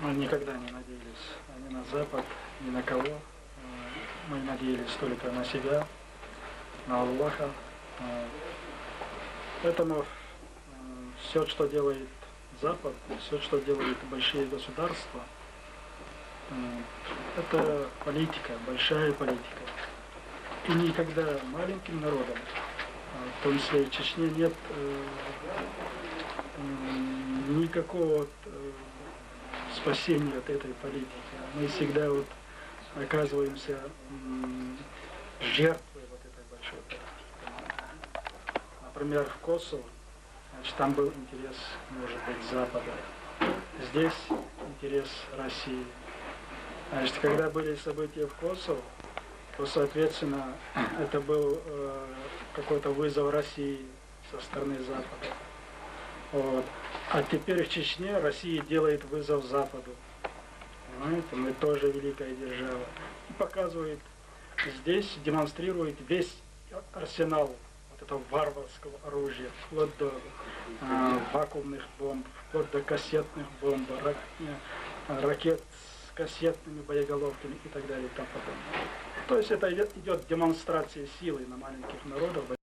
Мы никогда не надеялись ни на Запад, ни на кого. Мы надеялись только на себя, на Аллаха. Поэтому все, что делает Запад, все, что делают большие государства, это политика, большая политика. И никогда маленьким народам, в том числе и в Чечне, нет никакого спасения от этой политики. Мы всегда оказываемся жертвой этой большой политики. Например, в Косово, там был интерес, может быть, Запада. Здесь интерес России. Когда были события в Косово, то, соответственно, это был какой-то вызов России со стороны Запада. А теперь в Чечне Россия делает вызов Западу. Понимаете, мы тоже великая держава. И показывает здесь, демонстрирует весь арсенал этого варварского оружия, вплоть до вакуумных бомб, вплоть до кассетных бомб, ракет с кассетными боеголовками и так далее и тому подобное. То есть это идет демонстрация силы на маленьких народов.